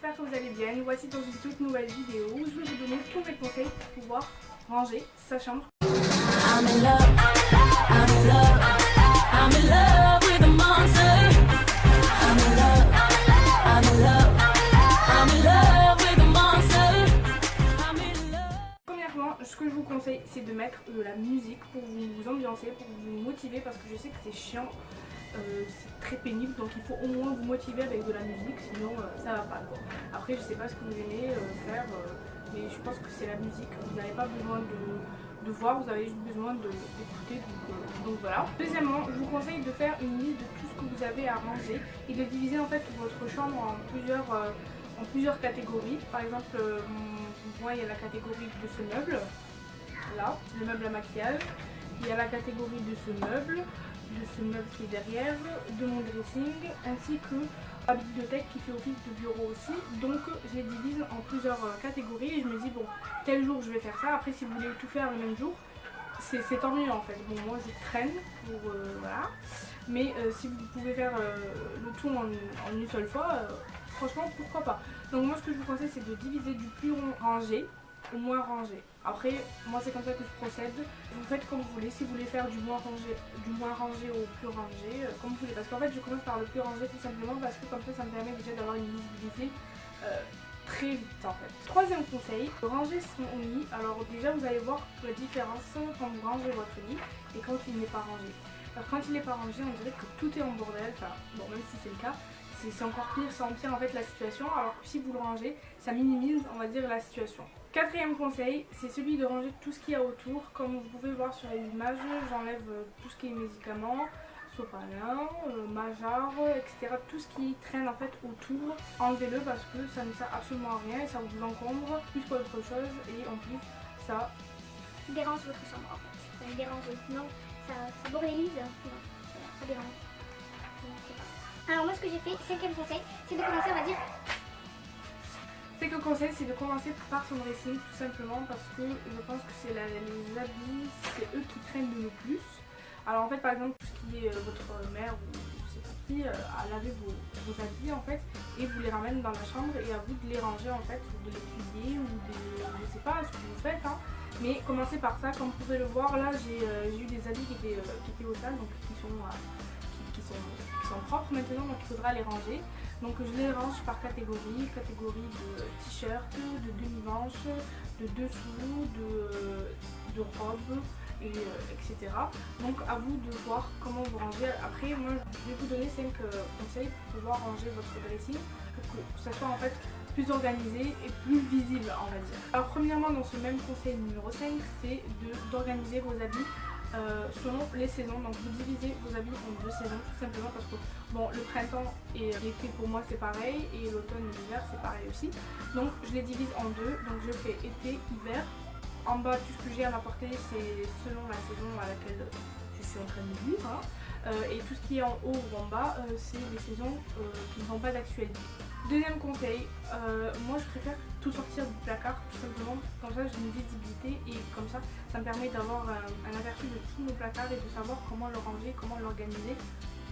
j'espère que vous allez bien. Nous voici dans une toute nouvelle vidéo où je vais vous donner tous mes conseils pour pouvoir ranger sa chambre. I'm in love, I'm in love, I'm in love with a monster. I'm in love, I'm in love, I'm in love with a monster. I'm in love. Premièrement, ce que je vous conseille, c'est de mettre de la musique pour vous ambiancer, pour vous motiver, parce que je sais que c'est chiant. C'est très pénible, donc il faut au moins vous motiver avec de la musique, sinon ça va pas quoi. Après je sais pas ce que vous aimez faire, mais je pense que c'est la musique. Vous n'avez pas besoin de voir, vous avez juste besoin d'écouter, donc voilà. Deuxièmement, je vous conseille de faire une liste de tout ce que vous avez à ranger et de diviser en fait votre chambre en plusieurs catégories. Par exemple, moi il y a la catégorie de ce meuble, là, le meuble à maquillage. Il y a la catégorie de ce meuble qui est derrière, de mon dressing, ainsi que la bibliothèque qui fait office de bureau aussi. Donc je les divise en plusieurs catégories et je me dis bon, tel jour je vais faire ça. Après si vous voulez tout faire le même jour, c'est tant mieux en fait. Bon moi je traîne pour voilà. Mais si vous pouvez faire le tout en une seule fois, franchement pourquoi pas. Donc moi ce que je vous conseille c'est de diviser du plus rangé au moins rangé. Après, moi c'est comme ça que je procède. Vous faites comme vous voulez. Si vous voulez faire du moins rangé au plus rangé, comme vous voulez. Parce qu'en fait, je commence par le plus rangé tout simplement parce que comme ça me permet déjà d'avoir une visibilité très vite en fait. Troisième conseil, ranger son lit. Alors déjà, vous allez voir la différence quand vous rangez votre lit et quand il n'est pas rangé. Alors quand il n'est pas rangé, on dirait que tout est en bordel. Enfin, bon, même si c'est le cas, c'est encore pire, ça empire en fait la situation. Alors que si vous le rangez, ça minimise, on va dire, la situation. Quatrième conseil, c'est celui de ranger tout ce qu'il y a autour. Comme vous pouvez voir sur les images, j'enlève tout ce qui est médicaments, sopalin, majare, etc. Tout ce qui traîne en fait autour, enlevez-le parce que ça ne sert absolument à rien et ça vous encombre plus qu'autre chose et en plus ça dérange votre chambre en fait. Ça me dérange, non, ça bordélise, non, ça dérange. Alors moi ce que j'ai fait, cinquième conseil, c'est de commencer on va dire. Ce que je conseille, c'est de commencer par son dressing tout simplement parce que je pense que c'est les habits, c'est eux qui traînent le plus. Alors en fait par exemple tout ce qui est votre mère ou je sais pas qui, à laver vos habits en fait et vous les ramène dans la chambre et à vous de les ranger en fait, ou de les plier ou je sais pas ce que vous faites hein. Mais commencez par ça, comme vous pouvez le voir là j'ai eu des habits qui étaient au sale donc qui sont propres maintenant donc il faudra les ranger. Donc je les range par catégorie de t-shirt, de demi-manches, de dessous, de robes, etc. Donc à vous de voir comment vous ranger. Après moi je vais vous donner 5 conseils pour pouvoir ranger votre dressing pour que ça soit en fait plus organisé et plus visible on va dire. Alors premièrement dans ce même conseil numéro 5 c'est d'organiser vos habits selon les saisons. Donc vous divisez vos habits en 2 saisons tout simplement parce que bon le printemps et l'été pour moi c'est pareil et l'automne et l'hiver c'est pareil aussi. Donc je les divise en 2, donc je fais été, hiver. En bas tout ce que j'ai à m'apporter c'est selon la saison à laquelle je suis en train de vivre hein. Et tout ce qui est en haut ou en bas c'est les saisons qui ne sont pas d'actualité. Deuxième conseil, moi je préfère tout sortir du placard tout simplement, comme ça j'ai une visibilité et comme ça me permet d'avoir un aperçu de tous nos placards et de savoir comment le ranger, comment l'organiser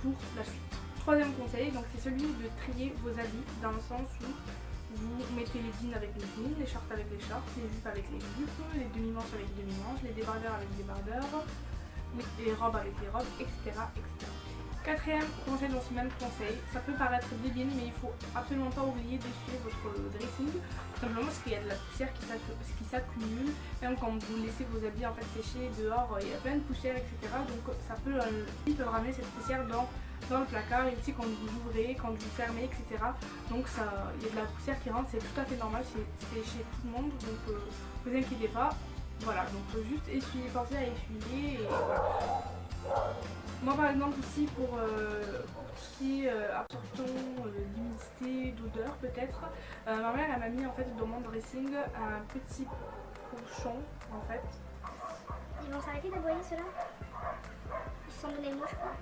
pour la suite. Troisième conseil, donc c'est celui de trier vos habits dans le sens où vous mettez les jeans avec les jeans, les shorts avec les shorts, les jupes avec les jupes, les demi-manches avec les demi-manches, les débardeurs avec les débardeurs, les robes avec les robes, etc. etc. Quatrième conseil dans ce même conseil, ça peut paraître débile mais il faut absolument pas oublier d'essuyer votre dressing, tout simplement parce qu'il y a de la poussière qui s'accumule, même quand vous laissez vos habits en fait sécher dehors, il y a plein de poussière etc. Donc ça peut ramener cette poussière dans le placard et aussi quand vous ouvrez, quand vous fermez etc. Donc il y a de la poussière qui rentre, c'est tout à fait normal, c'est chez tout le monde donc vous inquiétez pas. Voilà, donc juste essuyer, pensez à essuyer et voilà. Moi par exemple ici pour tout ce qui est absorption d'humidité, d'odeur peut-être, ma mère elle m'a mis en fait dans mon dressing un petit pochon en fait. Ils vont s'arrêter d'aboyer ceux-là sans donner le mot je crois.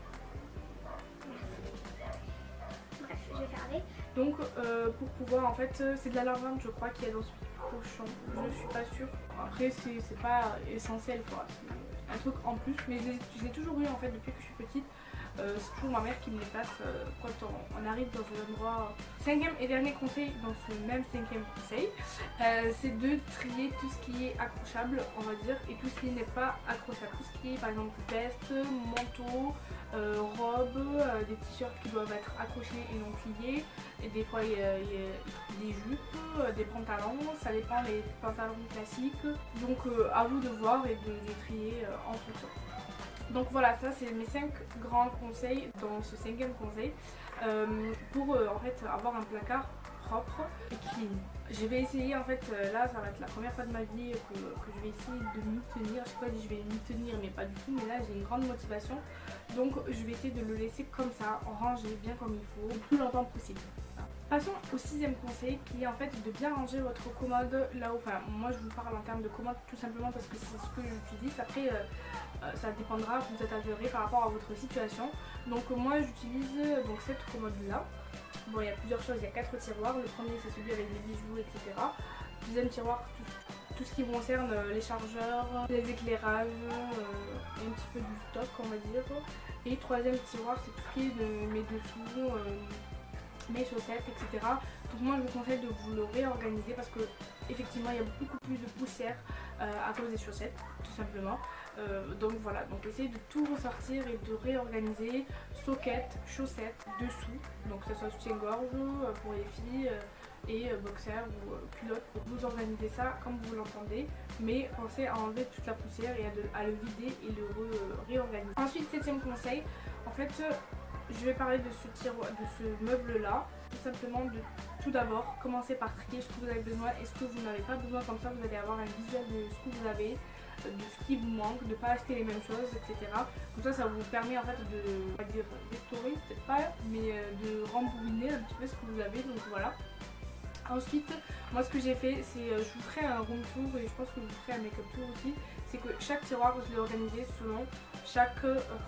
Bref, je vais faire avec. Donc pour pouvoir en fait, c'est de la lavande je crois qu'il y a dans ce pochon, je suis pas sûre. Après c'est pas essentiel quoi. Un truc en plus, mais je l'ai toujours eu en fait depuis que je suis petite. C'est toujours ma mère qui me les passe quand on arrive dans un endroit. Cinquième et dernier conseil dans ce même cinquième conseil, c'est de trier tout ce qui est accrochable, on va dire, et tout ce qui n'est pas accrochable. Tout ce qui est par exemple veste, manteau, robe, des t-shirts qui doivent être accrochés et non pliés, et des fois il y a des jupes, des pantalons, ça dépend, les pantalons classiques. Donc à vous de voir et de les trier en fonction. Donc voilà, ça c'est mes 5 grands conseils dans ce cinquième conseil pour en fait avoir un placard propre et clean. Je vais essayer en fait, là ça va être la première fois de ma vie que je vais essayer de m'y tenir. Je sais pas si je vais m'y tenir mais pas du tout, mais là j'ai une grande motivation. Donc je vais essayer de le laisser comme ça, rangé bien comme il faut, le plus longtemps possible. Passons au 6e conseil qui est en fait de bien ranger votre commode là où, enfin moi je vous parle en termes de commode tout simplement parce que c'est ce que j'utilise. Après ça dépendra, vous êtes avisé par rapport à votre situation. Donc moi j'utilise donc cette commode là. Bon, il y a plusieurs choses, il y a 4 tiroirs. Le premier c'est celui avec les bijoux, etc. Deuxième tiroir, tout ce qui concerne les chargeurs, les éclairages et un petit peu du stock on va dire. Et troisième tiroir c'est tout ce qui est de mes dessous, mes chaussettes, etc. Donc moi je vous conseille de vous le réorganiser parce que effectivement il y a beaucoup plus de poussière à cause des chaussettes tout simplement. Donc voilà, donc essayez de tout ressortir et de réorganiser soquettes, chaussettes, dessous, donc que ce soit soutien-gorge pour les filles et boxers ou culottes, pour vous organiser ça comme vous l'entendez, mais pensez à enlever toute la poussière et à le vider et le réorganiser. Ensuite, 7e conseil, en fait je vais parler de ce meuble là, tout simplement de tout d'abord commencer par trier ce que vous avez besoin et ce que vous n'avez pas besoin, comme ça vous allez avoir un visuel de ce que vous avez, de ce qui vous manque, de ne pas acheter les mêmes choses, etc. Comme ça vous permet en fait de, on va dire, restaurer, peut-être pas, mais de rembobiner un petit peu ce que vous avez, donc voilà. Ensuite, moi ce que j'ai fait, c'est je vous ferai un room tour et je pense que je vous ferai un make-up tour aussi. C'est que chaque tiroir, je l'ai organisé selon chaque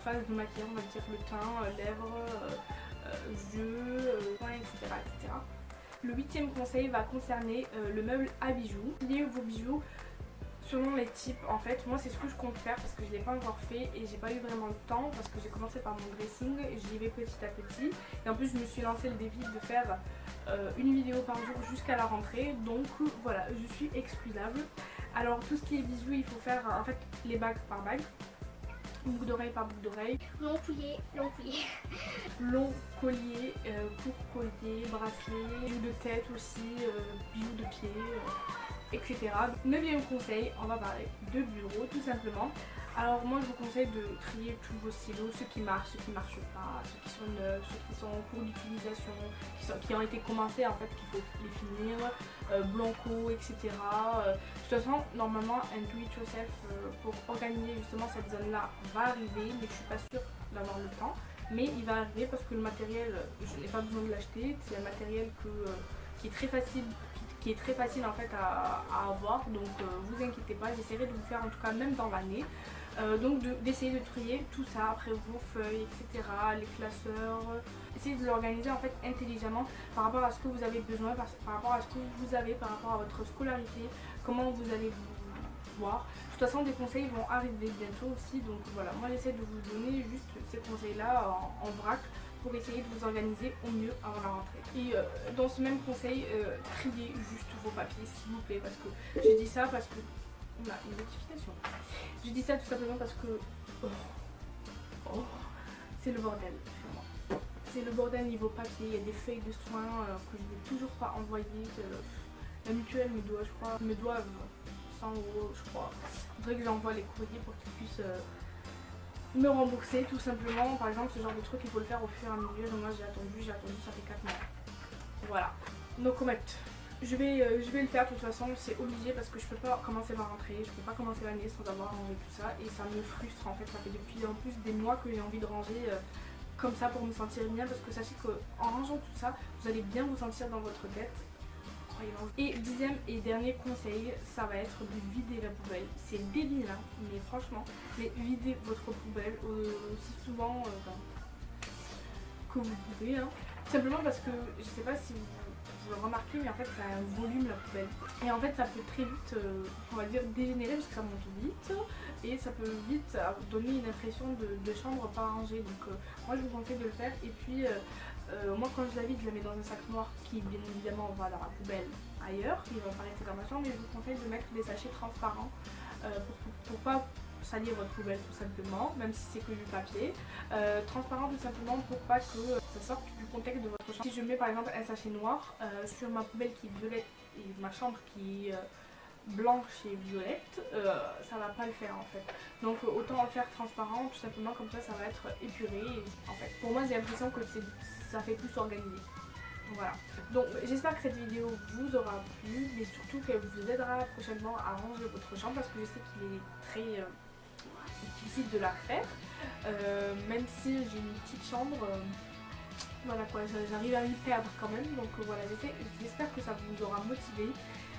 phase de maquillage, on va dire le teint, lèvres, yeux, poings, etc., etc. Le 8e conseil va concerner le meuble à bijoux. Liez vos bijoux selon les types. En fait, moi c'est ce que je compte faire parce que je ne l'ai pas encore fait et j'ai pas eu vraiment le temps parce que j'ai commencé par mon dressing et j'y vais petit à petit. Et en plus je me suis lancé le défi de faire une vidéo par jour jusqu'à la rentrée, donc voilà, je suis excusable. Alors tout ce qui est bijoux, il faut faire en fait les bagues par bague, boucle d'oreille par boucle d'oreille, long collier, long collier, court collier, bracelet, bijoux de tête aussi, bijoux de pied, etc. 9e conseil, on va parler de bureau tout simplement. Alors moi je vous conseille de trier tous vos stylos, ceux qui marchent, ceux qui ne marchent pas, ceux qui sont neufs, ceux qui sont en cours d'utilisation, qui ont été commencés en fait, qu'il faut les finir, blanco, etc. De toute façon normalement un do it yourself pour organiser justement cette zone là va arriver, mais je suis pas sûre d'avoir le temps. Mais il va arriver parce que le matériel, je n'ai pas besoin de l'acheter, c'est un matériel qui est très facile en fait à avoir, donc vous inquiétez pas, j'essaierai de vous faire en tout cas même dans l'année. Donc d'essayer de trier tout ça après vos feuilles, etc., les classeurs, essayez de l'organiser en fait intelligemment par rapport à ce que vous avez besoin, par rapport à ce que vous avez, par rapport à votre scolarité, comment vous allez vous voir. De toute façon des conseils vont arriver bientôt aussi, donc voilà, moi j'essaie de vous donner juste ces conseils là en vrac pour essayer de vous organiser au mieux avant la rentrée. Et dans ce même conseil, triez juste vos papiers s'il vous plaît, parce que je dis ça parce que on a une notification. Je dis ça tout simplement parce que c'est le bordel vraiment. C'est le bordel niveau papier, il y a des feuilles de soins que je n'ai toujours pas envoyées. La mutuelle me doit 100 € je crois. Il faudrait que j'envoie les courriers pour qu'ils puissent me rembourser tout simplement. Par exemple ce genre de truc il faut le faire au fur et à mesure. Moi j'ai attendu, ça fait 4 mois. Voilà, no comment. Je vais le faire de toute façon, c'est obligé parce que je peux pas commencer ma rentrée, je peux pas commencer l'année sans avoir rangé tout ça et ça me frustre en fait. Ça fait depuis en plus des mois que j'ai envie de ranger comme ça pour me sentir bien, parce que sachez qu'en rangeant tout ça, vous allez bien vous sentir dans votre tête. Et 10e et dernier conseil, ça va être de vider la poubelle. C'est débile hein, mais franchement, mais videz votre poubelle aussi souvent que vous pouvez. Hein. Simplement parce que je sais pas si vous le remarquez, mais en fait ça a un volume la poubelle. Et en fait ça peut très vite, on va dire, dégénérer parce que ça monte vite. Et ça peut vite donner une impression de chambre pas rangée. Donc moi je vous conseille de le faire. Et puis moi quand je la vide, je la mets dans un sac noir qui bien évidemment va dans la poubelle ailleurs. Il va pas rester dans ma chambre. Mais je vous conseille de mettre des sachets transparents pour pas salir votre poubelle tout simplement, même si c'est que du papier. Transparent tout simplement pour pas que ça sorte du contexte de votre chambre. Si je mets par exemple un sachet noir sur ma poubelle qui est violette et ma chambre qui est blanche et violette, ça va pas le faire en fait. Donc autant le faire transparent tout simplement, comme ça va être épuré. Et, en fait, pour moi j'ai l'impression que ça fait plus organisé. Voilà, donc j'espère que cette vidéo vous aura plu, mais surtout qu'elle vous aidera prochainement à ranger votre chambre parce que je sais qu'il est très difficile de la faire, même si j'ai une petite chambre, voilà quoi, j'arrive à m'y perdre quand même, donc voilà, j'espère que ça vous aura motivé.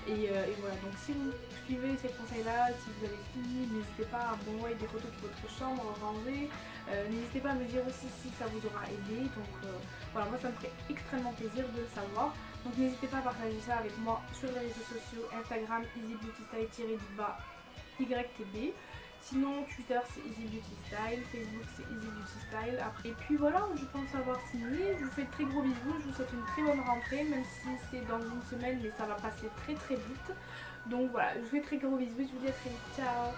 Et voilà, donc si vous suivez ces conseils là, si vous avez fini, n'hésitez pas à m'envoyer des photos de votre chambre rangée, n'hésitez pas à me dire aussi si ça vous aura aidé. Donc voilà, moi ça me ferait extrêmement plaisir de le savoir, donc n'hésitez pas à partager ça avec moi sur les réseaux sociaux, Instagram easybeautystyle_YTB, sinon Twitter c'est easybeautystyle, Facebook c'est easybeautystyle. Après, et puis voilà, je pense avoir fini. Je vous fais de très gros bisous, je vous souhaite une très bonne rentrée, même si c'est dans une semaine, mais ça va passer très vite. Donc voilà, je vous fais de très gros bisous, je vous dis à très vite, ciao.